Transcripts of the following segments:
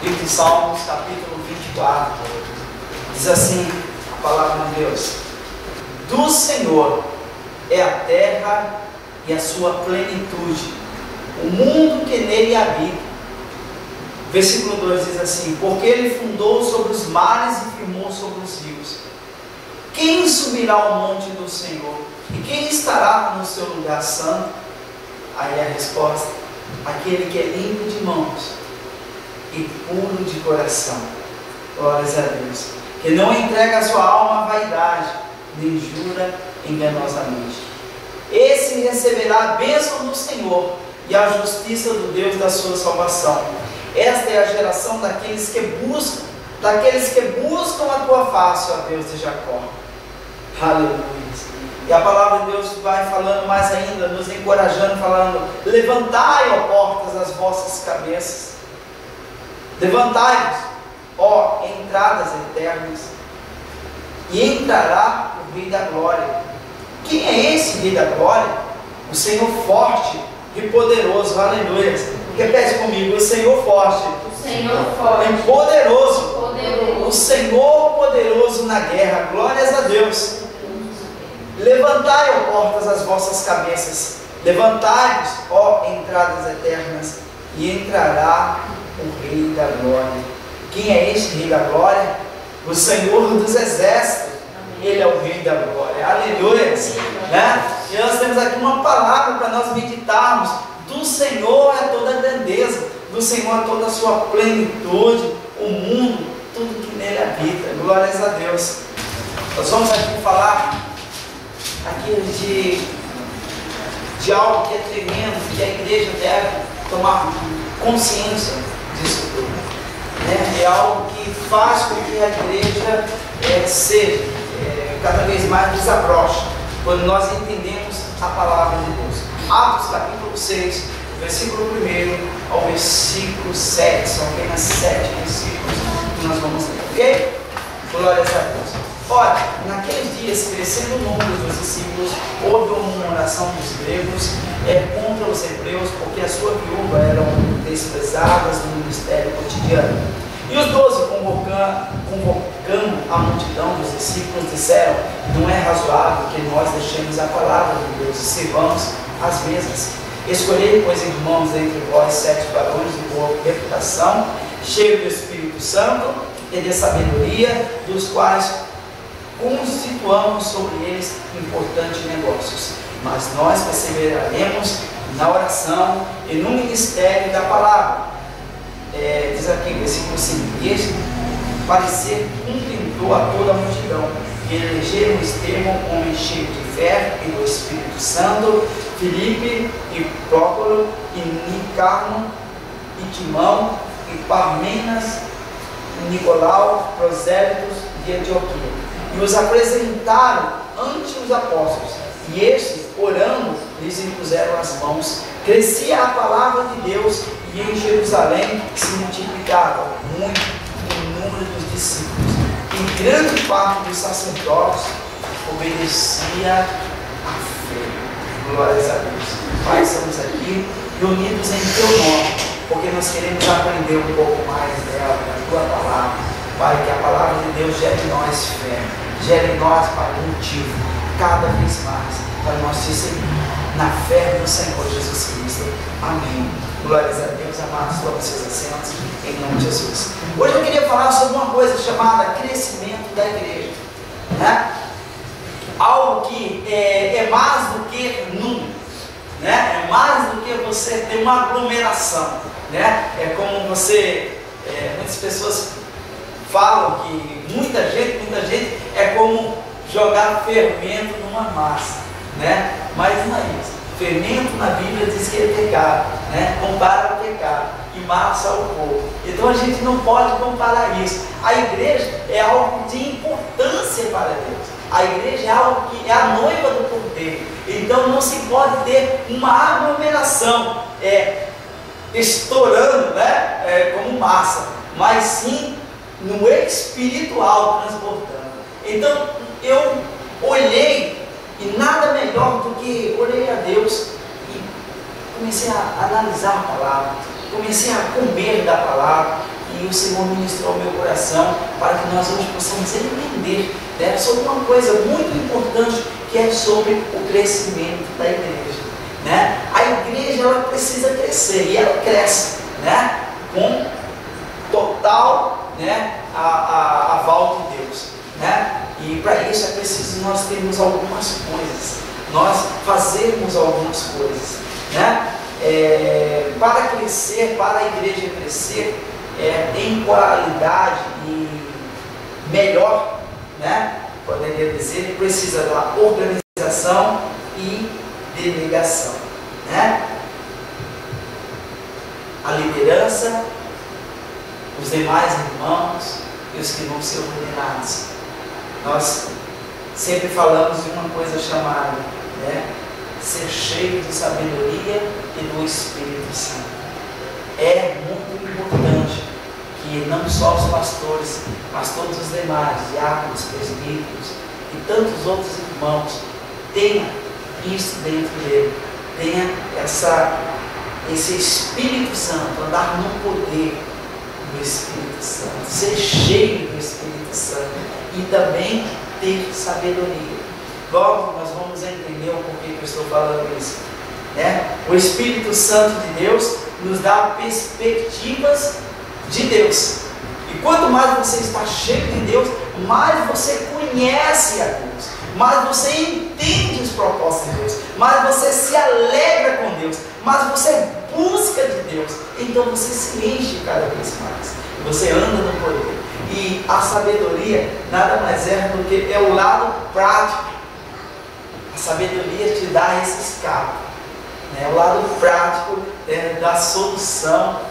Livro de Salmos, capítulo 24, diz assim a palavra de Deus: do Senhor é a terra e a sua plenitude, o mundo que nele habita. Versículo 2 diz assim: porque ele fundou sobre os mares e firmou sobre os rios. Quem subirá ao monte do Senhor? E quem estará no seu lugar santo? Aí a resposta: aquele que é limpo de mãos e puro de coração. Glórias a Deus. Que não entrega a sua alma à vaidade, nem jura enganosamente. Esse receberá a bênção do Senhor e a justiça do Deus da sua salvação. Esta é a geração daqueles que buscam a tua face, ó Deus de Jacó. Aleluia. E a palavra de Deus vai falando mais ainda, nos encorajando, falando: levantai, ó portas, as vossas cabeças. Levantai-vos, ó entradas eternas, e entrará o Rei da Glória. Quem é esse Rei da Glória? O Senhor forte e poderoso. Aleluia. Repete comigo: o Senhor forte, e poderoso, o Senhor poderoso na guerra. Glórias a Deus. Levantai, ó portas, as vossas cabeças. Levantai-vos, ó entradas eternas, e entrará o Rei da Glória. Quem é este Rei da Glória? O Senhor dos Exércitos. Ele é o Rei da Glória. Aleluia. Né? E nós temos aqui uma palavra para nós meditarmos. Do Senhor é toda a grandeza, do Senhor é toda a sua plenitude, o mundo, tudo que nele habita. Glórias a Deus. Nós vamos aqui falar aqui de algo que é tremendo, que a igreja deve tomar consciência disso tudo. É algo que faz com que a igreja seja cada vez mais desabrocha, quando nós entendemos a palavra de Deus. Atos capítulo 6, versículo 1 ao versículo 7, são apenas 7 versículos que nós vamos ler, ok? Glórias a Deus. Olha, naqueles dias, crescendo o número dos discípulos, houve uma murmuração dos gregos contra os hebreus, porque a sua viúva eram desprezadas no ministério cotidiano. E os 12, convocando a multidão dos discípulos, disseram: não é razoável que nós deixemos a palavra de Deus e sirvamos as mesas. Escolhei, pois, irmãos, entre vós 7 varões de boa reputação, cheios do Espírito Santo e de sabedoria, dos quais constituamos sobre eles importantes negócios. Mas nós perseveraremos na oração e no ministério da palavra. Diz aqui, versículo 5: este parecer contentou a toda a multidão, e elegeram Estevão, homem cheio de fé e do Espírito Santo, Filipe e Prócoro, e Nicanor, e Timão, e Parmenas, e Nicolau, prosélitos de Antioquia. E os apresentaram ante os apóstolos, e estes, orando, lhes impuseram as mãos. Crescia a palavra de Deus, e em Jerusalém se multiplicava muito o número dos discípulos, e grande parte dos sacerdotes obedecia à fé. Glórias a Deus. Pai, estamos aqui reunidos em Teu nome, porque nós queremos aprender um pouco mais dela, da Tua palavra. Pai, que a palavra de Deus gere em nós fé, gere em nós, Pai, motivo, cada vez mais, para nós te seguir na fé do Senhor Jesus Cristo. Amém. Glórias a Deus. Amados, todos vocês assentos, em nome de Jesus. Hoje eu queria falar sobre uma coisa chamada crescimento da igreja, né? Algo que é mais do que número, né? É mais do que você ter uma aglomeração, né? É como muitas pessoas falam que muita gente é como jogar fermento numa massa, né? Mas não é isso. Fermento na Bíblia diz que é pecado, né? Compara o pecado e massa ao povo. Então a gente não pode comparar isso. A igreja é algo de importância para Deus. A igreja é algo que é a noiva do Cordeiro. Então não se pode ter uma aglomeração estourando, né? Como massa, mas sim no espiritual transbordando. Então eu olhei, e nada melhor do que orei a Deus e comecei a analisar a palavra, comecei a comer da palavra, que o Senhor ministrou ao meu coração para que nós hoje possamos entender, né, sobre uma coisa muito importante, que é sobre o crescimento da igreja, né? A igreja, ela precisa crescer, e ela cresce, né, com total, né, aval de Deus, né? E para isso é preciso nós termos algumas coisas, nós fazermos algumas coisas, né? Para crescer, para a igreja crescer em qualidade e melhor, né, poderia dizer, precisa da organização e delegação, né? A liderança, os demais irmãos e os que vão ser ordenados. Nós sempre falamos de uma coisa chamada, né, ser cheio de sabedoria e do Espírito Santo. É muito importante que não só os pastores, mas todos os demais, diáconos, presbíteros e tantos outros irmãos tenham isso dentro dele, tenha esse Espírito Santo, andar no poder do Espírito Santo, ser cheio do Espírito Santo e também ter sabedoria. Logo nós vamos entender o porquê que eu estou falando isso, né? O Espírito Santo de Deus nos dá perspectivas de Deus, e quanto mais você está cheio de Deus, mais você conhece a Deus, mais você entende os propósitos de Deus, mais você se alegra com Deus, mais você busca de Deus, então você se enche cada vez mais, você anda no poder. E a sabedoria nada mais é do que o lado prático. A sabedoria te dá esse escape, né? O lado prático da solução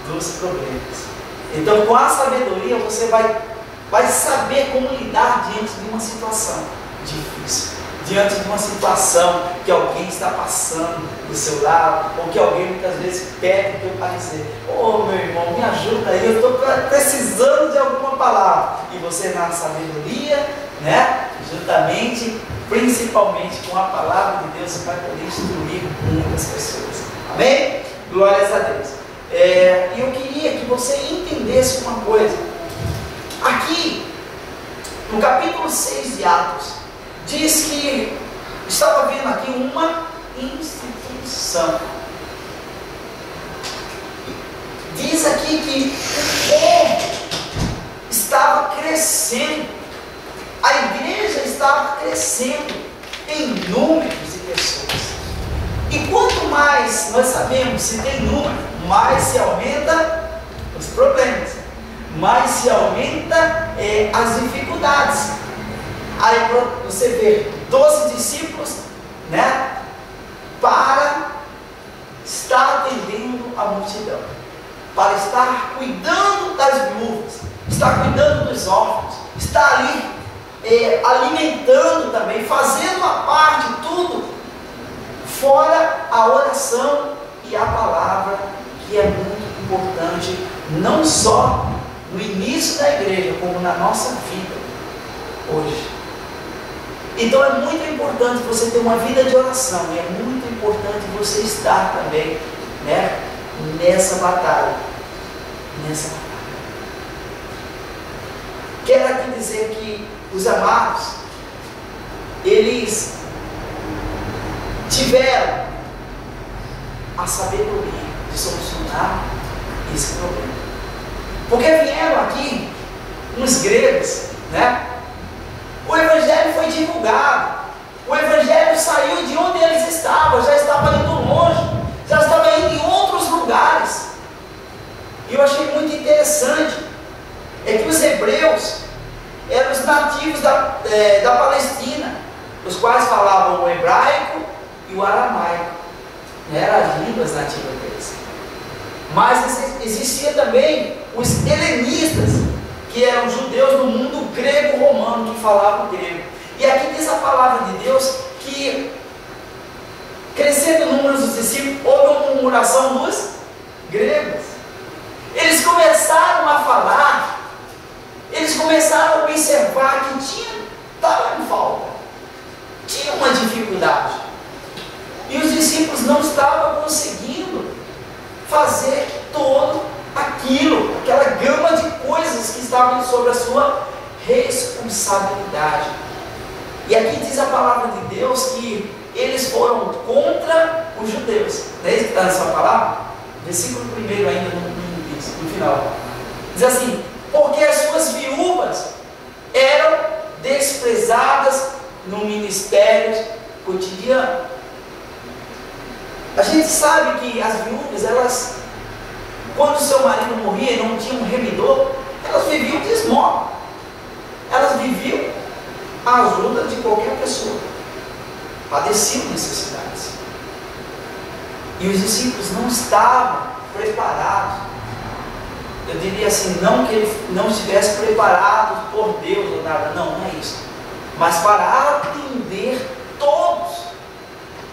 dos problemas. Então, com a sabedoria, você vai saber como lidar diante de uma situação difícil, diante de uma situação que alguém está passando do seu lado, ou que alguém muitas vezes pede o teu parecer. Ô meu irmão, me ajuda aí, eu estou precisando de alguma palavra. E você, na sabedoria, né, juntamente, principalmente com a palavra de Deus, você vai poder instruir muitas pessoas. Amém? Glórias a Deus. E eu queria que você entendesse uma coisa. Aqui, no capítulo 6 de Atos, diz que estava vendo aqui uma instituição. Diz aqui que o povo estava crescendo, a igreja estava crescendo em números de pessoas. E quanto mais nós sabemos, se tem número, mais se aumenta os problemas, mais se aumenta as dificuldades. Aí você vê 12 discípulos, né, para estar atendendo a multidão, para estar cuidando das viúvas, estar cuidando dos órfãos, estar ali alimentando também, fazendo a parte, tudo, fora a oração e a palavra, que é muito importante, não só no início da igreja, como na nossa vida hoje. Então é muito importante você ter uma vida de oração, e é muito importante você estar também, né, nessa batalha. Quero aqui dizer que os amados, eles tiveram a sabedoria de solucionar esse problema. Porque vieram aqui uns gregos, né? O evangelho foi divulgado, o evangelho saiu de onde eles estavam, já estava indo longe, já estava indo em outros lugares. E eu achei muito interessante, é que os hebreus eram os nativos da Palestina, os quais falavam o hebraico e o aramaico, eram as línguas nativas deles. Mas existia também os helenistas, que eram judeus do mundo grego-romano, que falavam grego. E aqui diz a palavra de Deus que, crescendo o número dos discípulos, houve uma murmuração dos gregos. Eles começaram a falar, eles começaram a observar que estava em falta, tinha uma dificuldade. E os discípulos não estavam conseguindo fazer todo aquela gama estavam sob a sua responsabilidade. E aqui diz a palavra de Deus que eles foram contra os judeus. Não é isso que está nessa palavra? Versículo 1 ainda no final. Diz assim: porque as suas viúvas eram desprezadas no ministério cotidiano. A gente sabe que as viúvas, elas, quando seu marido morria e não tinha um remidor, elas viviam de esmola. Elas viviam à ajuda de qualquer pessoa. Padeciam necessidades. E os discípulos não estavam preparados. Eu diria assim, não que eles não estivessem preparados por Deus ou nada, não é isso. Mas para atender todos,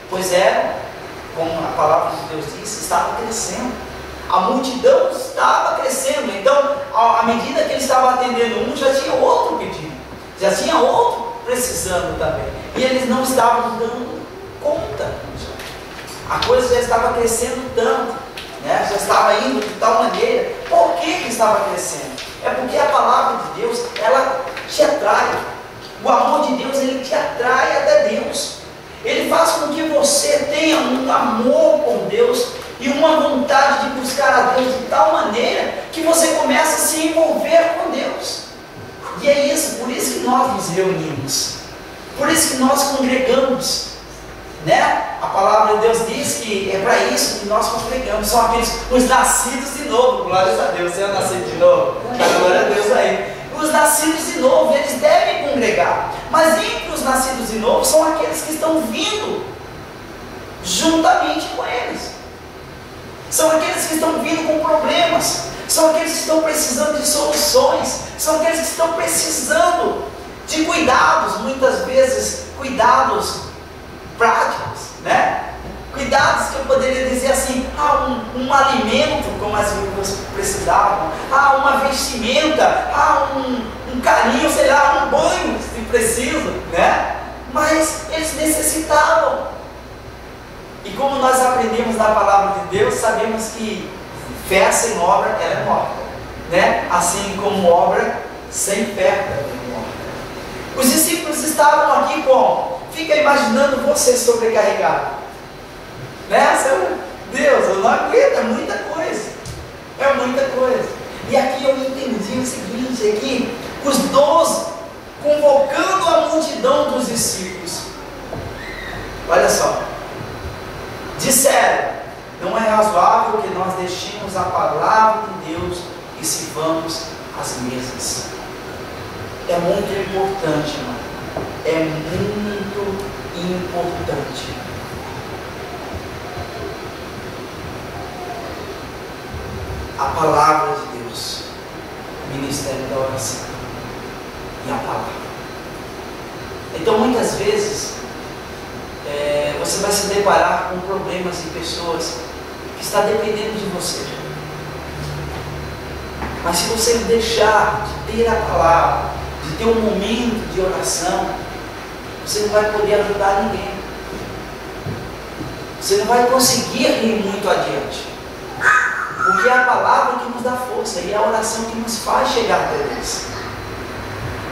pois eram, como a palavra de Deus diz, estava crescendo. A multidão estava crescendo. Então, à medida que ele estava atendendo um, já tinha outro pedindo, já tinha outro precisando também. E eles não estavam dando conta. A coisa já estava crescendo tanto, né? Já estava indo de tal maneira. Por que estava crescendo? É porque a palavra de Deus, ela te atrai. O amor de Deus, ele te atrai até Deus. Ele faz com que você tenha um amor por Deus e uma vontade de buscar a Deus de tal maneira que você começa a se envolver com Deus. E é isso, por isso que nós nos reunimos, por isso que nós congregamos, né? A palavra de Deus diz que é para isso que nós congregamos. São aqueles, os nascidos de novo. Glória a Deus. Você é nascido de novo? Glória a Deus aí. Os nascidos de novo, eles devem congregar. Mas entre os nascidos de novo são aqueles que estão vindo juntamente com eles. São aqueles que estão vindo com problemas. São aqueles que estão precisando de soluções. São aqueles que estão precisando de cuidados, muitas vezes cuidados práticos, né? Cuidados que eu poderia dizer assim, um alimento como as viúvas precisavam, uma vestimenta, um carinho, sei lá, um banho se precisa, né? Mas eles necessitavam. E como nós aprendemos na palavra de Deus, sabemos que fé sem obra, ela é morta, né? Assim como obra sem fé, ela é morta. Os discípulos estavam aqui como? Fica imaginando você sobrecarregado, né? Deus, eu não aguento, é muita coisa, é muita coisa. E aqui eu entendi o seguinte, aqui, os 12 convocando a multidão dos discípulos, olha só, disseram: não é razoável que nós deixemos a palavra de Deus e sirvamos as mesas. É muito importante, irmão. É muito importante. A palavra de Deus, o ministério da oração e a palavra. Então, muitas vezes, você vai se deparar com problemas de pessoas que estão dependendo de você. Mas se você deixar de ter a palavra, de ter um momento de oração, você não vai poder ajudar ninguém. Você não vai conseguir ir muito adiante. Porque é a palavra que nos dá força e é a oração que nos faz chegar até Deus.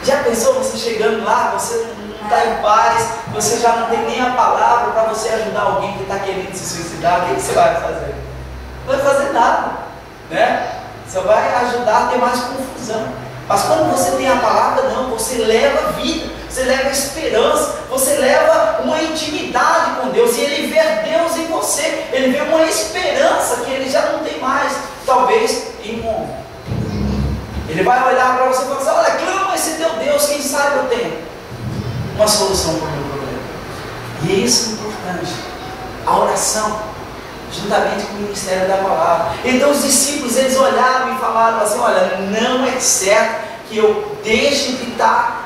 Já pensou você chegando lá, você não está em paz, você já não tem nem a palavra para você ajudar alguém que está querendo se suicidar? O que você vai fazer? Não vai fazer nada, né? Só vai ajudar a ter mais confusão. Mas quando você tem a palavra, não, você leva vida, você leva esperança, você leva uma intimidade com Deus, e Ele vê Deus em você, Ele vê uma esperança que Ele já não tem mais, talvez em um homem. Ele vai olhar para você e falar assim: olha, clama esse teu Deus, quem sabe eu tenho uma solução para o meu problema. E é isso importante, a oração, juntamente com o ministério da palavra. Então os discípulos, eles olharam e falaram assim: olha, não é certo que eu deixe de estar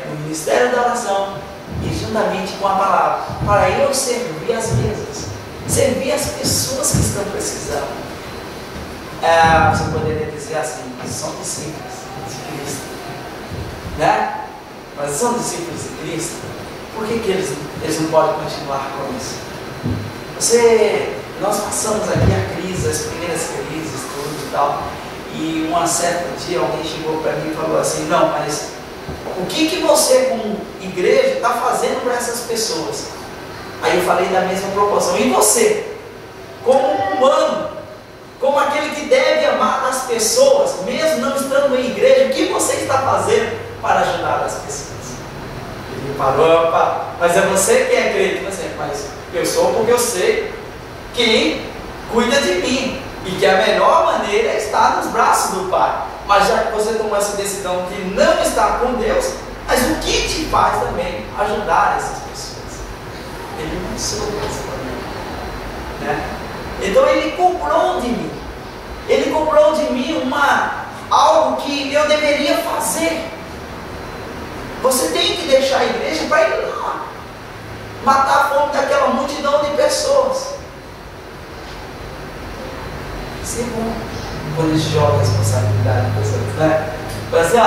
no ministério da oração e juntamente com a palavra, para eu servir as mesas, servir as pessoas que estão precisando. Você poderia dizer assim: são discípulos de Cristo, né? Mas são discípulos de Cristo, por que eles não podem continuar com isso? Nós passamos aqui a crise, as primeiras crises, tudo e tal, E um certo dia alguém chegou para mim e falou assim: não, mas o que você como igreja está fazendo para essas pessoas? Aí eu falei da mesma proporção. E você, como um humano, como aquele que deve amar as pessoas, mesmo não estando em igreja, o que você está fazendo para ajudar as pessoas? Ele parou: opa, mas é você que é crente. Mas eu sou porque eu sei quem cuida de mim, e que a melhor maneira é estar nos braços do Pai. Mas já que você tomou essa decisão de não estar com Deus, mas o que te faz também ajudar essas pessoas? Ele não soube essa maneira, né? Então ele cobrou de mim. Ele cobrou de mim algo que eu deveria fazer. Você tem que deixar a igreja para ir lá matar a fome daquela multidão de pessoas. Isso é bom quando a gente joga a responsabilidade das pessoas, né? Assim,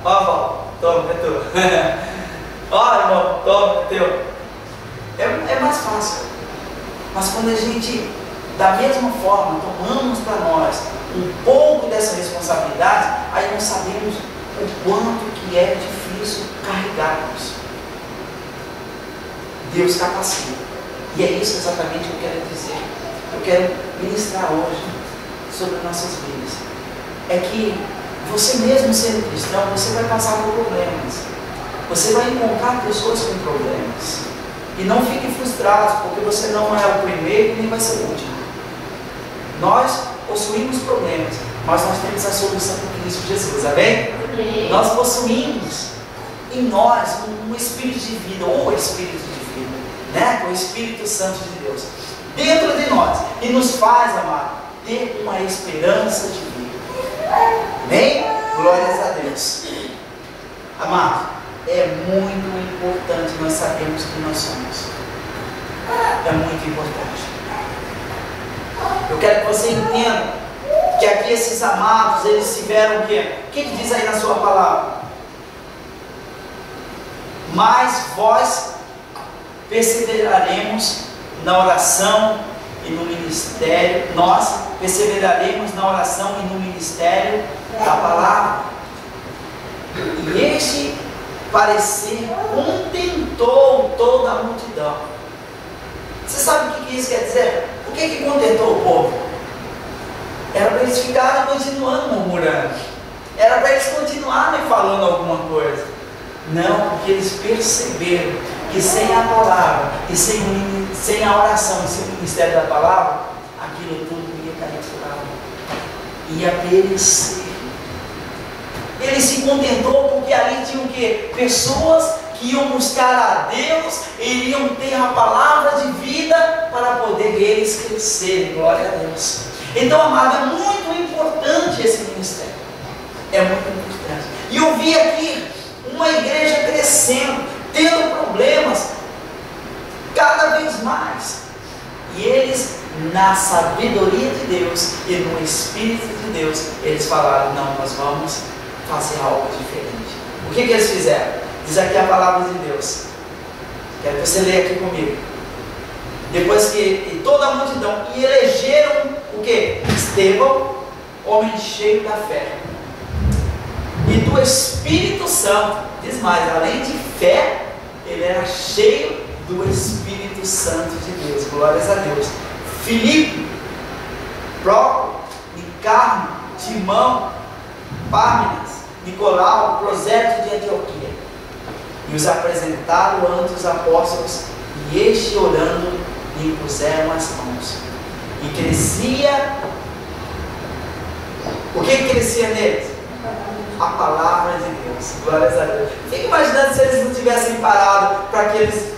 ó, toma, é teu. Ó, irmão, toma, é teu. É mais fácil. Mas quando a gente, da mesma forma, tomamos para nós um pouco dessa responsabilidade, aí nós sabemos o quanto que é difícil carregarmos. Deus capacita. E é isso exatamente que eu quero dizer. Eu quero ministrar hoje sobre nossas vidas. É que você mesmo sendo cristão, você vai passar por problemas. Você vai encontrar pessoas com problemas. E não fique frustrado, porque você não é o primeiro nem vai ser o último. Nós possuímos problemas, mas nós temos a solução em Cristo Jesus, amém? Amém. Nós possuímos em nós um espírito de vida, ou espírito de vida, né? O Espírito Santo de Deus dentro de nós, e nos faz, amado, ter uma esperança de vida. Amém? Glórias a Deus. Amado, é muito importante nós sabermos quem nós somos. É muito importante. Eu quero que você entenda que aqui esses amados, eles tiveram o quê? O que ele diz aí na sua palavra? Mas vós perseveraremos na oração e no ministério. Nós perseveraremos na oração e no ministério da palavra. E este parecer contentou toda a multidão. Você sabe o que isso quer dizer? O que contentou o povo? Era para eles ficarem continuando murmurando. Era para eles continuarem falando alguma coisa. Não, porque eles perceberam que sem a palavra e sem a oração e sem o ministério da palavra, aquilo tudo ia cair por água, ia perecer. Ele se contentou porque ali tinha o quê? Pessoas que iam buscar a Deus e iriam ter a palavra de vida para poder eles crescerem. Glória a Deus. Então, amado, é muito importante esse ministério. É muito importante. E eu vi aqui uma igreja crescendo, tendo problemas cada vez mais. E eles, na sabedoria de Deus e no Espírito de Deus, eles falaram: não, nós vamos fazer algo diferente. O que eles fizeram? Diz aqui a palavra de Deus. Quero que você leia aqui comigo. Depois que toda a multidão, e elegeram o que? Estevão, homem cheio da fé e do Espírito Santo. Diz mais, além de fé, ele era cheio do Espírito Santo de Deus. Glórias a Deus. Filipe, Prócoro, Nicanor, Timão, Pármenas, Nicolau, prosélito de Antioquia, e os apresentaram ante os apóstolos, e este, orando, lhe impuseram as mãos. E crescia. O que crescia neles? A palavra de Deus. Glórias a Deus. Fica imaginando se eles não tivessem parado para que eles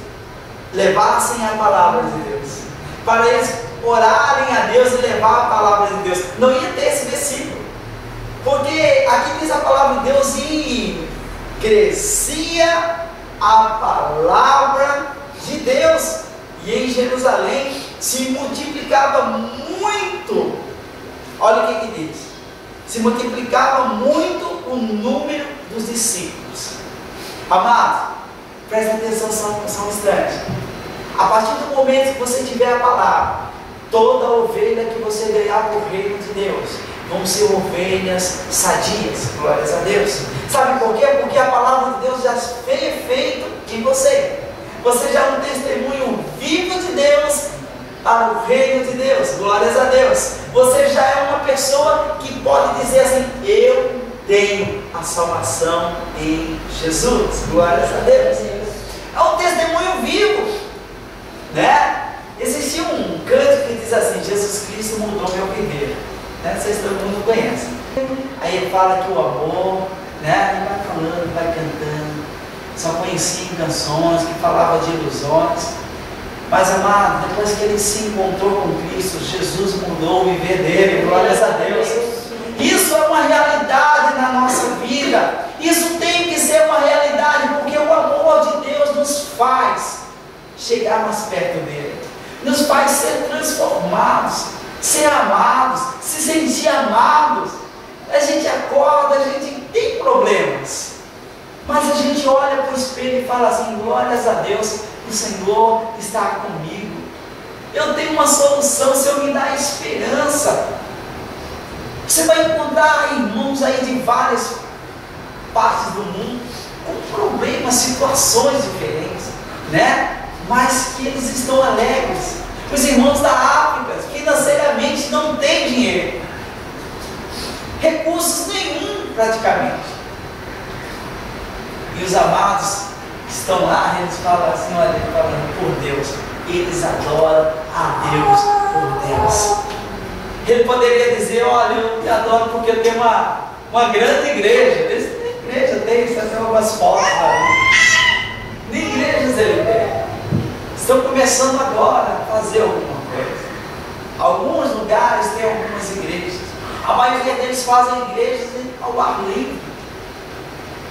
levassem a palavra de Deus, para eles orarem a Deus e levar a palavra de Deus. Não ia ter esse versículo, porque aqui diz a palavra de Deus: e crescia a palavra de Deus, e em Jerusalém se multiplicava muito. Olha o que diz: se multiplicava muito o número dos discípulos. Amado, presta atenção só um instante. A partir do momento que você tiver a palavra, toda ovelha que você ganhar para o reino de Deus vamos ser ovelhas sadias, glórias a Deus. Sabe por quê? Porque a palavra de Deus já fez efeito em você. Você já é um testemunho vivo de Deus para o reino de Deus, glórias a Deus. Você já é uma pessoa que pode dizer assim: eu tenho a salvação em Jesus, glórias a Deus. É um testemunho vivo, né? Existia um canto que diz assim: Jesus Cristo mudou meu viver, né? Vocês todo mundo conhece. Aí ele fala que o amor, né? Ele vai falando, vai cantando. Só conhecia em canções que falava de ilusões. Mas, amado, depois que ele se encontrou com Cristo, Jesus mudou o viver dele, glórias a Deus. Isso é uma realidade na nossa vida. Isso tem que ser uma realidade, porque o amor de Deus nos faz chegar mais perto dele, nos faz ser transformados, ser amados, se sentir amados. A gente acorda, a gente tem problemas, mas a gente olha para o espelho e fala assim: glórias a Deus, o Senhor está comigo. Eu tenho uma solução, o Senhor me dá esperança. Você vai encontrar irmãos aí de várias partes do mundo com problemas, situações diferentes, né? Mas que eles estão alegres. Os irmãos da África financeiramente não têm dinheiro, recursos nenhum praticamente. E os amados que estão lá, eles falam assim: olha, ele falando por Deus, eles adoram a Deus por Deus. Ele poderia dizer: olha, eu te adoro porque eu tenho uma grande igreja. Eles nem igreja tem, você tem algumas fotos ali. Nem igrejas ele tem. Estão começando agora a fazer alguma coisa. Alguns lugares têm algumas igrejas. A maioria deles fazem igrejas ao ar livre.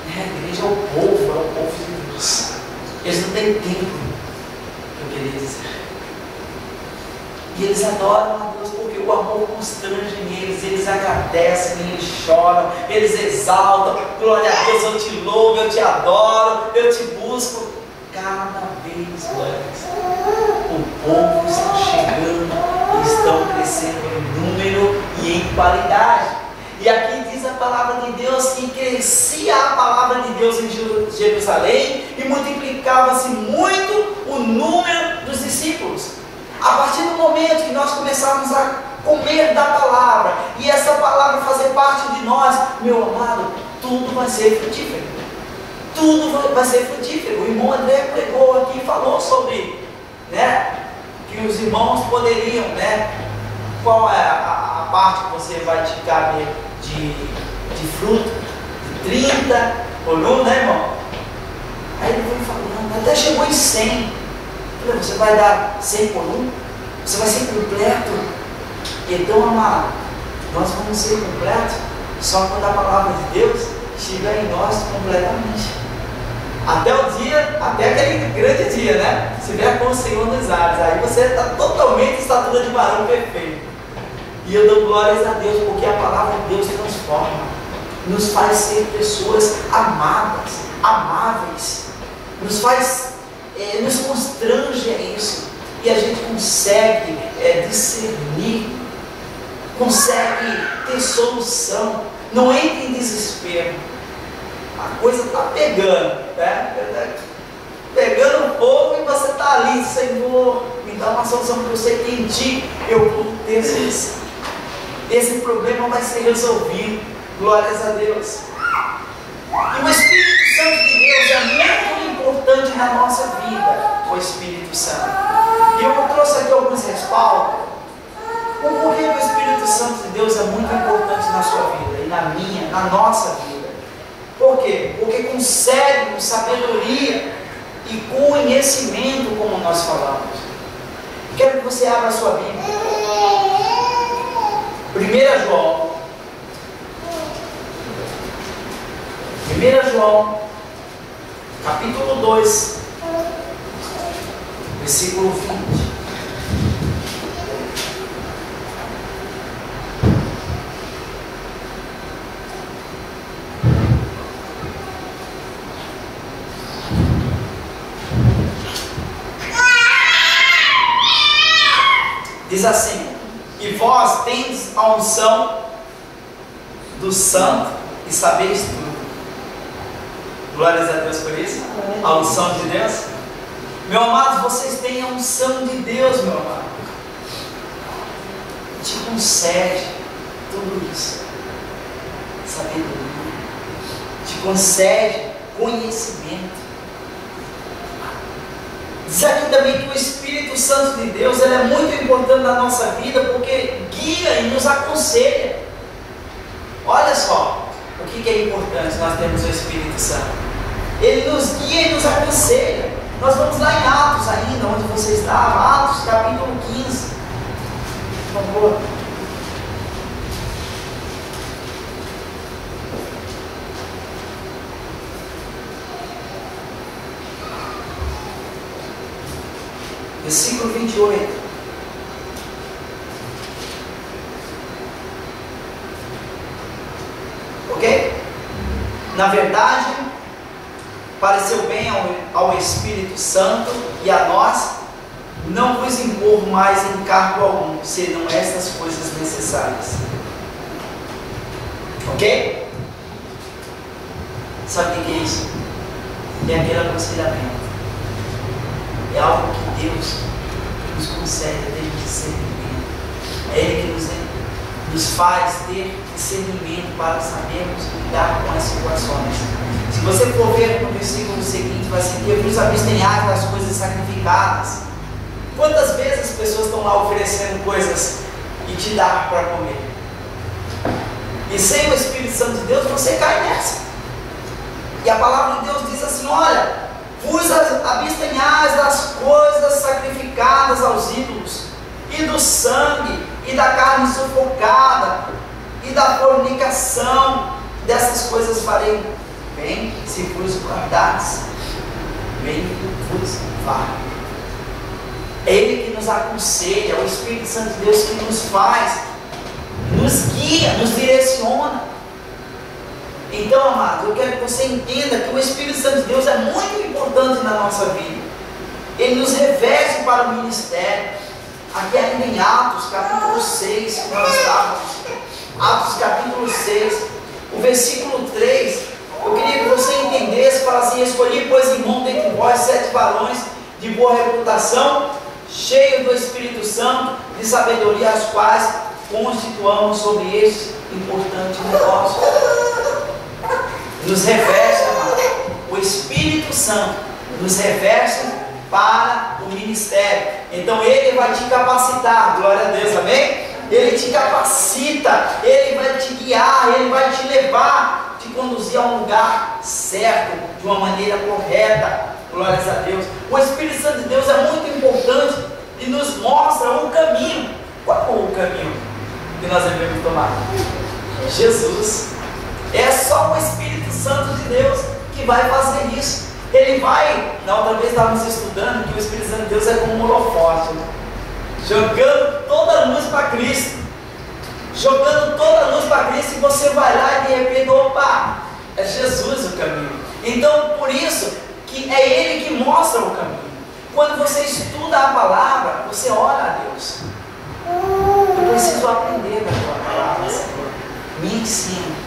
A igreja é o povo de Deus. Eles não têm tempo, eu queria dizer. E eles adoram a Deus porque o amor constrange neles. Eles agradecem, eles choram, eles exaltam. Glória a Deus, eu te louvo, eu te adoro, eu te busco. Cada vez mais o povo está chegando e estão crescendo em número e em qualidade. E aqui diz a palavra de Deus que crescia a palavra de Deus em Jerusalém e multiplicava-se muito o número dos discípulos. A partir do momento que nós começarmos a comer da palavra e essa palavra fazer parte de nós, meu amado, tudo vai ser frutífero. Tudo vai ser frutífero. O irmão André pregou aqui e falou sobre, né, que os irmãos poderiam, né, qual é a parte que você vai te caber de fruto, de 30 por um, né, irmão? Aí ele foi falando, até chegou em 100. Falei: você vai dar 100 por um? Você vai ser completo? Então, amado, nós vamos ser completos só quando a palavra de Deus chegar em nós completamente. Até o dia, até aquele grande dia, né? Se vier com o Senhor nos ares, aí você está totalmente estatura de varão perfeito. E eu dou glórias a Deus, porque a palavra de Deus transforma, nos faz ser pessoas amadas, amáveis, nos faz, nos constrange a isso, e a gente consegue discernir, consegue ter solução, não entra em desespero. A coisa está pegando, né? Pegando fogo e você está ali: Senhor, me dá uma solução, porque eu sei que em Ti eu vou ter solução. Esse problema vai ser resolvido, glórias a Deus. E o Espírito Santo de Deus é muito importante na nossa vida, o Espírito Santo. E eu trouxe aqui alguns respaldos. O porquê que o Espírito Santo de Deus é muito importante na sua vida, e na minha, na nossa vida. Por quê? Porque concede com sabedoria e conhecimento, como nós falamos. Quero que você abra a sua Bíblia. 1 João, capítulo 2, versículo 20. Diz assim: e vós tendes a unção do santo e sabeis tudo. Glórias a Deus por isso. A unção de Deus. Meu amado, vocês têm a unção de Deus, meu amado. Te concede tudo isso. Sabedoria. Te concede conhecimento. Diz aqui também que o Espírito Santo de Deus, ele é muito importante na nossa vida, porque guia e nos aconselha. Olha só, o que é importante nós temos o Espírito Santo. Ele nos guia e nos aconselha. Nós vamos lá em Atos ainda, onde você estava, Atos capítulo 15. Por favor. Versículo 28. Ok? Na verdade, pareceu bem ao Espírito Santo e a nós não vos impor mais encargo algum, senão estas coisas necessárias. Ok? Sabe o que é isso? É aquele aconselhamento. É algo que Deus nos concede, ter discernimento. É Ele que nos faz ter discernimento para sabermos lidar com as situações. Se você for ver no versículo seguinte, vai ser que vos abstenhais das coisas sacrificadas. Quantas vezes as pessoas estão lá oferecendo coisas e te dar para comer? E sem o Espírito Santo de Deus, você cai nessa. E a palavra de Deus diz assim: olha, vos abstenhais das coisas sacrificadas aos ídolos, e do sangue, e da carne sufocada, e da fornicação. Dessas coisas farei bem, se vos guardares, bem vos vai. É Ele que nos aconselha, é o Espírito Santo de Deus que nos faz, nos guia, nos direciona. Então, amado, eu quero que você entenda que o Espírito Santo de Deus é muito importante na nossa vida. Ele nos reveste para o ministério. Aqui ainda em Atos, capítulo 6, que nós estávamos. Atos, capítulo 6, o versículo 3. Eu queria que você entendesse, fala assim: escolhi, pois, irmão, dentre vós 7 varões de boa reputação, cheios do Espírito Santo, de sabedoria, as quais constituamos sobre este importante negócio. Nos reveste, amado. O Espírito Santo nos reveste para o ministério. Então Ele vai te capacitar, glória a Deus, amém? Ele te capacita, Ele vai te guiar, Ele vai te levar, te conduzir a um lugar certo, de uma maneira correta, glórias a Deus. O Espírito Santo de Deus é muito importante e nos mostra o caminho. Qual é o caminho que nós devemos tomar? Jesus. É só o Espírito Santo de Deus que vai fazer isso. Ele vai, na outra vez estávamos estudando que o Espírito Santo de Deus é como um holofote, né? Jogando toda a luz para Cristo, jogando toda a luz para Cristo, e você vai lá e de repente, opa, é Jesus o caminho. Então, por isso que é Ele que mostra o caminho. Quando você estuda a palavra, você ora a Deus: eu preciso aprender da tua palavra, Senhor, me ensina.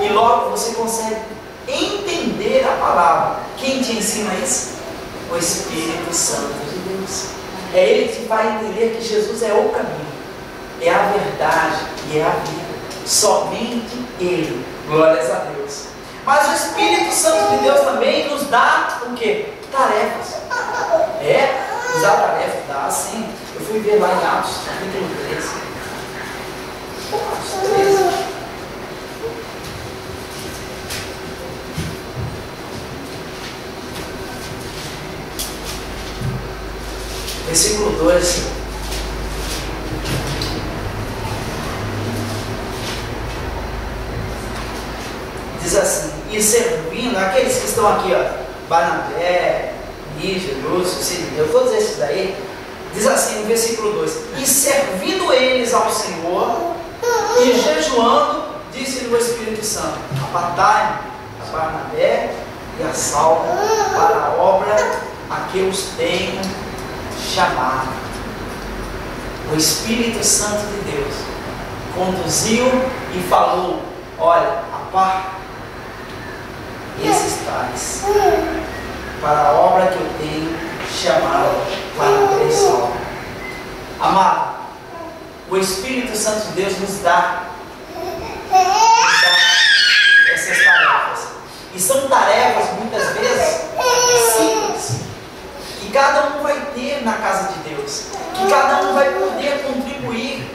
E logo você consegue entender a palavra. Quem te ensina isso? O Espírito Santo de Deus. É Ele que vai entender que Jesus é o caminho, é a verdade e é a vida. Somente Ele. Glórias a Deus. Mas o Espírito Santo de Deus também nos dá o quê? Tarefas. Nos dá tarefas, dá sim. Eu fui ver lá em Atos, capítulo 13. Atos 13. Versículo 2. Diz assim: e servindo, aqueles que estão aqui, ó, Barnabé, Níger, Lúcio, Sirineu, todos esses daí, diz assim no versículo 2: e servindo eles ao Senhor e jejuando, disse-lhe o Espírito Santo: apartai a Barnabé e a Saulo para a obra a que os tenho chamado. O Espírito Santo de Deus conduziu e falou olha, aparte esses tais para a obra que eu tenho chamado para abençoar. Amado, o Espírito Santo de Deus nos dá essas tarefas. E são tarefas muitas vezes simples, que cada um vai ter na casa de Deus, que cada um vai poder contribuir,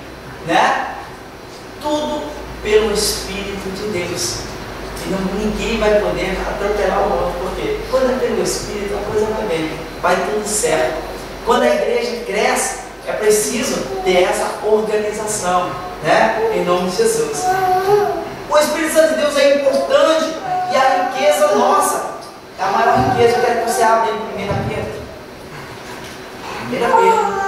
né? Tudo pelo Espírito de Deus. E ninguém vai poder atropelar o outro, porque quando é pelo Espírito a coisa vai bem, vai tudo certo. Quando a igreja cresce, é preciso ter essa organização, né? Em nome de Jesus. O Espírito Santo de Deus é importante, e a riqueza nossa, a maior riqueza. Eu quero que você abra em 1 Pedro. 1 Pedro.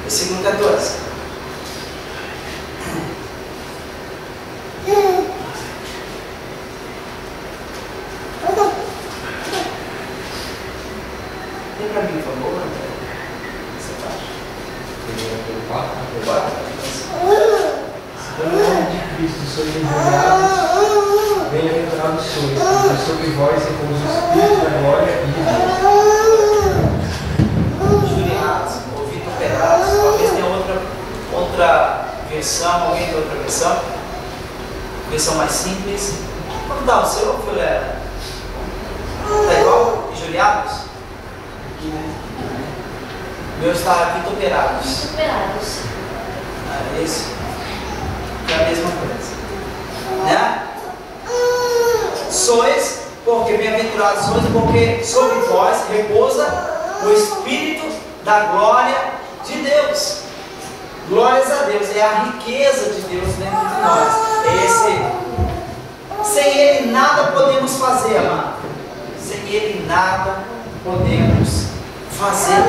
Versículo 14. Tem para mim, por favor, André? Você faz? 4. Pelo nome de Cristo sois enviados, bem-aventurados sois, porque sobre vós repousa o Espírito da glória e de Deus. Juliados, ou vituperados, talvez tenha outra versão, alguém tem outra versão? Versão mais simples. Como está o seu, Filé? Está igual? Juliados? Meu está vituperados. Superados. Esse é a mesma coisa, né? Sois, porque bem-aventurados sois, porque sobre vós repousa o Espírito da glória de Deus. Glórias a Deus, é a riqueza de Deus dentro de nós. Sem Ele nada podemos fazer, amado. Sem Ele nada podemos fazer.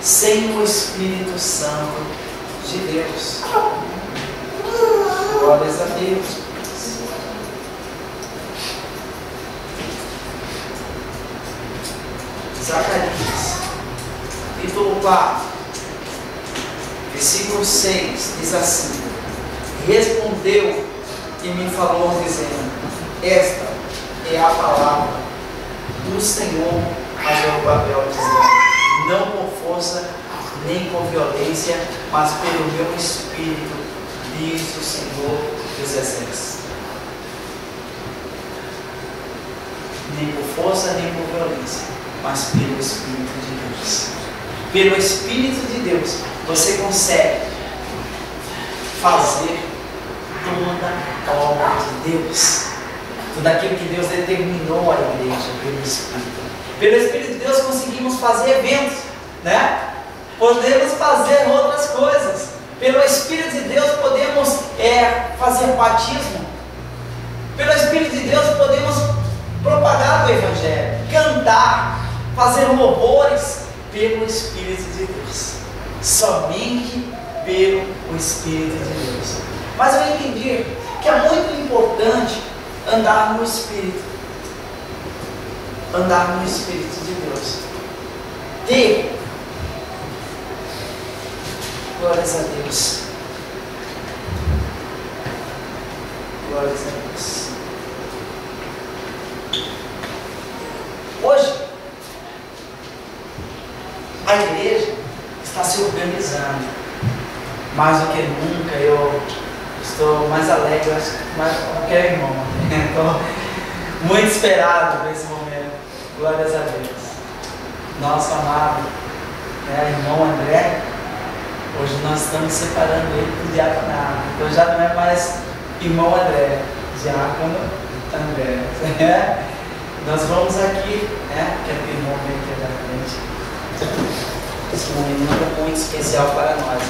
Sem o Espírito Santo de Deus. Glórias a Deus. Zacarias, capítulo 4, versículo 6, diz assim: respondeu e me falou, dizendo: esta é a palavra do Senhor a Zorobabel, dizendo: não com força nem com violência, mas pelo meu Espírito, diz o Senhor dos Exércitos. Nem por força nem por violência, mas pelo Espírito de Deus. Pelo Espírito de Deus, você consegue fazer toda a obra de Deus. Tudo aquilo que Deus determinou à igreja, pelo Espírito. Pelo Espírito de Deus conseguimos fazer eventos, né? Podemos fazer outras coisas. Pelo Espírito de Deus podemos fazer batismo. Pelo Espírito de Deus podemos propagar o Evangelho, cantar, fazer louvores. Pelo Espírito de Deus. Somente pelo Espírito de Deus. Mas eu entendi que é muito importante andar no Espírito. Andar no Espírito de Deus. Ter. Glórias a Deus. Glórias a Deus. Hoje, a igreja está se organizando. Mais do que nunca, eu estou mais alegre, acho que mais que qualquer irmão. Estou muito esperado por esse momento. Glórias a Deus. Nosso amado, irmão André. Hoje nós estamos separando ele do diaconato. Então já não é mais irmão André, diácono André. Nós vamos aqui, que é o irmão vem aqui da frente. Esse momento é muito especial para nós.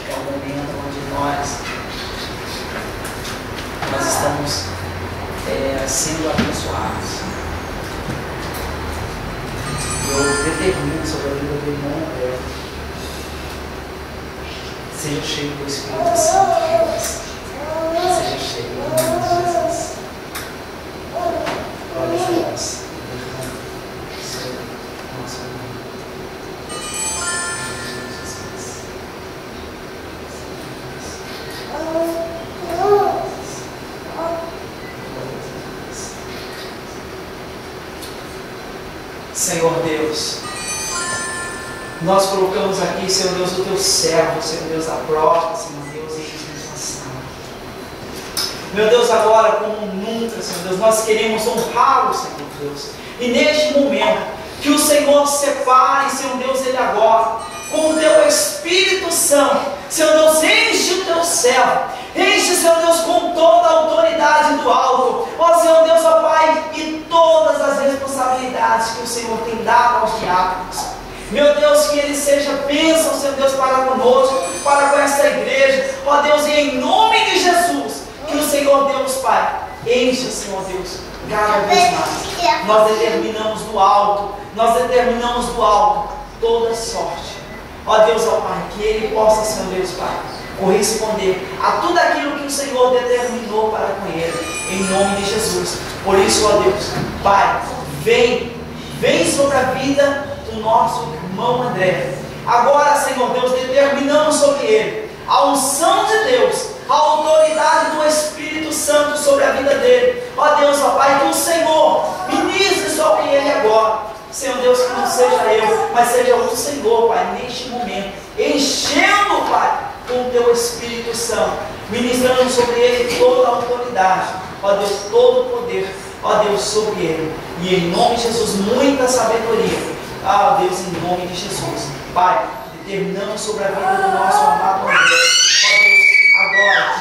É um momento onde nós estamos sendo abençoados. Eu determino sobre a vida do irmão André. Seja cheio do Espírito Santo de Deus. Seja cheio do nome de Jesus. Glória Senhor Deus, nós colocamos aqui, Senhor Deus, o teu servo, Senhor Deus, a prova, Senhor Deus, em dispensação. Meu Deus, agora como nunca, Senhor Deus, nós queremos honrá-lo, Senhor Deus. E neste momento, que o Senhor separe, Senhor Deus, ele agora, com o teu Espírito Santo. Senhor Deus, enche o teu servo, enche, Senhor Deus, com toda a autoridade do alto. Ó Senhor Deus, ó Pai, e todas as responsabilidades que o Senhor tem dado aos diáconos. Meu Deus, que ele seja bênção, Senhor Deus, para conosco, para com esta igreja. Ó Deus, e em nome de Jesus, que o Senhor Deus, Pai, encha, Senhor Deus, cada vez mais. Nós determinamos do alto toda sorte. Ó Deus, ó Pai, que ele possa, Senhor Deus, Pai, corresponder a tudo aquilo que o Senhor determinou para com ele, em nome de Jesus. Por isso, ó Deus, Pai, vem sobre a vida do nosso irmão André. Agora, Senhor Deus, determinamos sobre ele a unção de Deus, a autoridade do Espírito Santo sobre a vida dele. Ó Deus, ó Pai, que o Senhor ministre sobre ele agora. Senhor Deus, que não seja eu, mas seja o Senhor, Pai, neste momento, enchendo, Pai, com o teu Espírito Santo, ministrando sobre ele toda a autoridade, ó Deus, todo o poder, ó Deus, sobre ele. E em nome de Jesus, muita sabedoria, ó Deus, em nome de Jesus. Pai, determinamos sobre a vida do nosso amado André. Ó Deus, agora,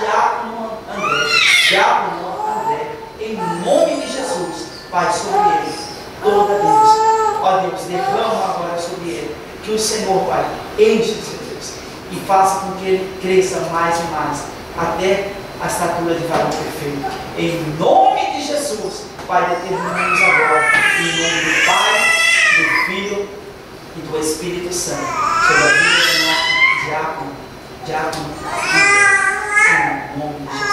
diácono André, em nome de Jesus, Pai, sobre ele, toda Deus. Ó Deus, derrama agora sobre ele, que o Senhor, Pai, enche, Senhor Deus, e faça com que ele cresça mais e mais, até a estatura de varão perfeito. Em nome de Jesus, Pai, determinamos agora, em nome do Pai, do Filho e do Espírito Santo, sobre a vida do nosso diácono, em nome de Jesus.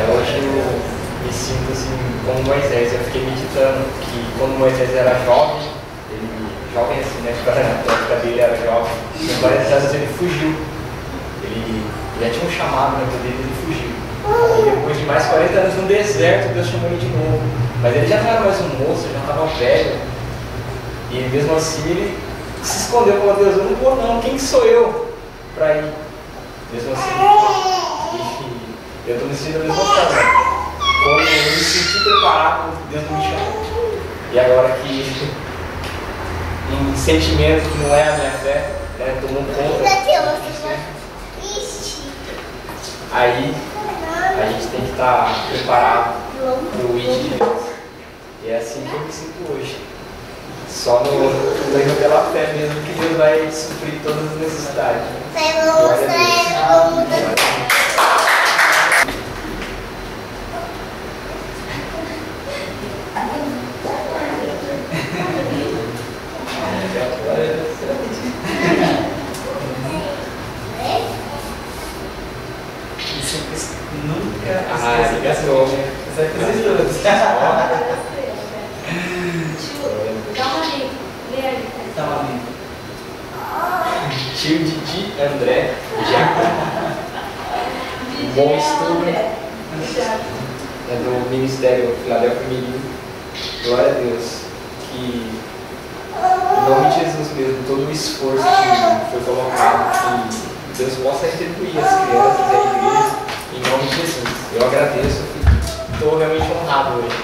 Hoje eu me sinto assim como Moisés. Eu fiquei meditando que quando Moisés era jovem, jovem assim, né? A época dele era jovem, em 40 anos ele fugiu. Ele já tinha um chamado na vida dele, ele fugiu. E depois de mais 40 anos no deserto, Deus chamou ele de novo. Mas ele já não era mais um moço, já estava velho. E mesmo assim ele se escondeu, falou: Deus, eu não vou não, quem sou eu para ir? Mesmo assim, eu estou me sentindo a mesma forma. Quando eu me senti preparado, Deus não me chamou. E agora que um sentimento que não é a minha fé, né, tomou conta. Aí a gente tem que estar preparado para o ir de Deus. E é assim que eu me sinto hoje. Só indo pela fé mesmo que Deus vai suprir todas as necessidades. Glória a Deus. Ligação. Tio Didi André Bom estudo é do Ministério Filadélfia Feminino. Glória a Deus, que em nome de Jesus mesmo, todo o esforço que foi colocado, que Deus possa retribuir as crianças e a igreja, em nome de Jesus. Eu agradeço, estou realmente honrado hoje.